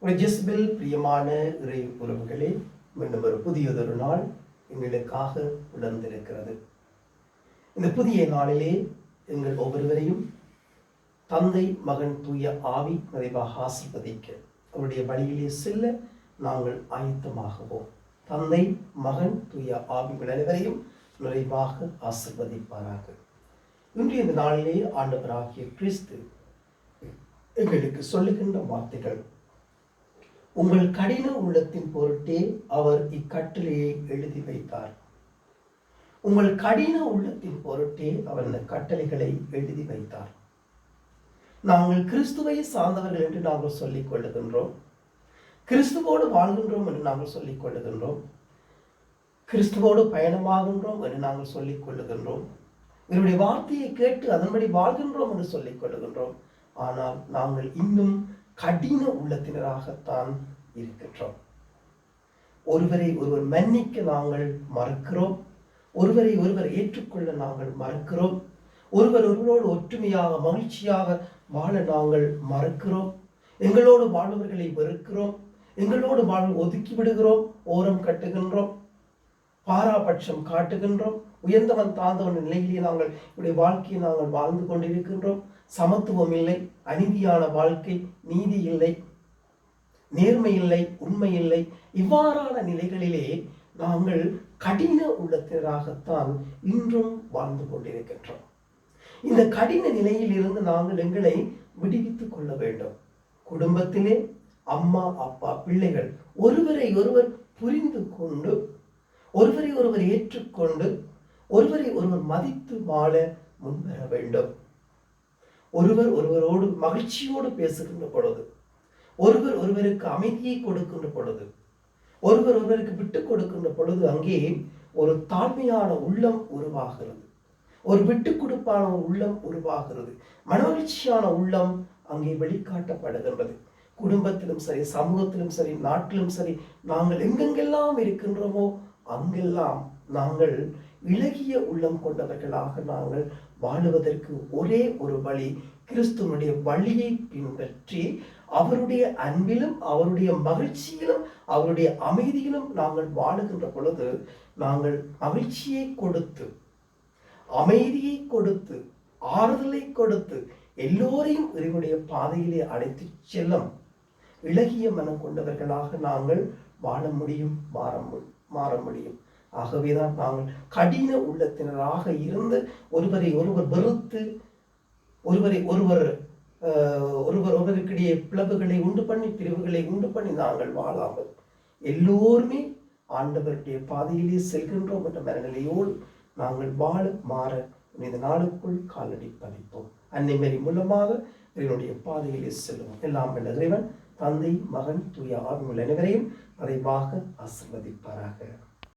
ஒரு ஜெஸ்பெல் பிரியமான இறை உறவுகளே, மீண்டும் ஒரு புதியதொரு நாள் எங்களுக்காக உணர்ந்திருக்கிறது. இந்த புதிய நாளிலே எங்கள் ஒவ்வொருவரையும் தந்தை மகன் தூய ஆவி நிறைவாக ஆசீர்வதிக்க அவருடைய வழியிலே செல்ல நாங்கள் ஆயத்தமாகுவோம். தந்தை மகன் தூய ஆவிகள் அனைவரையும் நிறைவாக ஆசீர்வதிப்பாராக. இன்றைய இந்த நாளிலே ஆண்டவராகிய கிறிஸ்து எங்களுக்கு சொல்லுகின்ற வார்த்தைகள்: உங்கள் கடின உள்ளத்தின் பொருட்டே அவர் இக்கட்டளையை எழுதி வைத்தார். உங்கள் கடின உள்ளத்தின் பொருட்டே அவர் இந்த கட்டளைகளை எழுதி வைத்தார். நாங்கள் கிறிஸ்துவை சார்ந்தவர்கள் என்று நாங்கள் சொல்லிக் கொள்ளுகின்றோம். கிறிஸ்துவோடு வாழ்கின்றோம் என்று நாங்கள் சொல்லிக் கொள்ளுகின்றோம். கிறிஸ்துவோடு பயணமாகின்றோம் என்று நாங்கள் சொல்லிக் கொள்ளுகின்றோம். இவருடைய வார்த்தையை கேட்டு அதன்படி வாழ்கின்றோம் என்று சொல்லிக் கொள்ளுகின்றோம். ஆனால் நாங்கள் இன்னும் கடின உள்ளத்தினராகத்தான் இருக்கின்றோம். ஒருவரை ஒருவர் மன்னிக்க நாங்கள் மறுக்கிறோம். ஒருவரை ஒருவர் ஏற்றுக்கொள்ள நாங்கள் மறுக்கிறோம். ஒருவர் ஒருவரோடு ஒற்றுமையாக மகிழ்ச்சியாக வாழ நாங்கள் மறுக்கிறோம். எங்களோடு வாழ்பவர்களை வெறுக்கிறோம். எங்களோடு வாழ் ஒதுக்கி விடுகிறோம். ஓரம் கட்டுகின்றோம். பாராபட்சம் காட்டுகின்றோம். உயர்ந்தவன் தாழ்ந்தவன் நிலையிலே நாங்கள் இப்படி வாழ்க்கையை நாங்கள் வாழ்ந்து கொண்டிருக்கின்றோம். சமத்துவம் இல்லை, அநீதியான வாழ்க்கை, நீதி இல்லை, நேர்மை இல்லை, உண்மை இல்லை. இவ்வாறான நிலைகளிலே நாங்கள் கடின உள்ளத்தினராகத்தான் இன்றும் வாழ்ந்து கொண்டிருக்கின்றோம். இந்த கடின நிலையில் இருந்து நாங்கள் எங்களை விடுவித்துக் கொள்ள வேண்டும். குடும்பத்திலே அம்மா அப்பா பிள்ளைகள் ஒருவரை ஒருவர் புரிந்து கொண்டு, ஒருவரை ஒருவர் ஏற்றுக்கொண்டு, ஒருவரை ஒருவர் மதித்து வாழ முன்வர வேண்டும். ஒருவர் ஒருவரோடு மகிழ்ச்சியோடு பேசுகின்ற பொழுது, ஒருவர் ஒருவருக்கு அமைதியை கொடுக்கின்ற பொழுது, ஒருவர் ஒருவருக்கு விட்டுக் கொடுக்கின்ற பொழுது அங்கே ஒரு தாழ்மையான உள்ளம் உருவாகிறது. ஒரு விட்டுக் கொடுப்பான உள்ளம் உருவாகிறது. மனமகிழ்ச்சியான உள்ளம் அங்கே வெளிக்காட்டப்படுகின்றது. குடும்பத்திலும் சரி, சமூகத்திலும் சரி, நாட்டிலும் சரி, நாங்கள் எங்கெங்கெல்லாம் இருக்கின்றோமோ அங்கெல்லாம் நாங்கள் இளகிய உள்ளம் கொண்டவர்களாக நாங்கள் வாழுவதற்கு ஒரே ஒரு வழி, கிறிஸ்துவனுடைய வழியை பின்பற்றி அவருடைய அன்பிலும் அவருடைய மகிழ்ச்சியிலும் அவருடைய அமைதியிலும் நாங்கள் வாழுகின்ற பொழுது நாங்கள் மகிழ்ச்சியை கொடுத்து, அமைதியை கொடுத்து, ஆறுதலை கொடுத்து எல்லோரையும் இறைவனுடைய பாதையிலே அழைத்து செல்லும் இளகிய மனம் கொண்டவர்களாக நாங்கள் வாழ முடியும், மாற முடியும். ஆகவேதான் நாங்கள் கடின உள்ளத்தினராக இருந்து ஒருவரை ஒருவர் வெறுத்து, ஒருவருக்கிடையே பிளவுகளை உண்டு பண்ணி, பிரிவுகளை உண்டு பண்ணி நாங்கள் வாழாமல் எல்லோருமே ஆண்டவருடைய பாதையிலே செல்கின்றோம் என்ற மனநிலையோடு நாங்கள் வாழ மாற இந்த நாளுக்குள் காலடி பதிப்போம். அன்னை மேரி மூலமாக இவனுடைய பாதையிலே செல்வோம். எல்லாம் வல்ல இறைவன் தந்தை மகன் தூய ஆவிகள் அனைவரையும் நிறைவாக ஆசீர்வதிப்பாராக.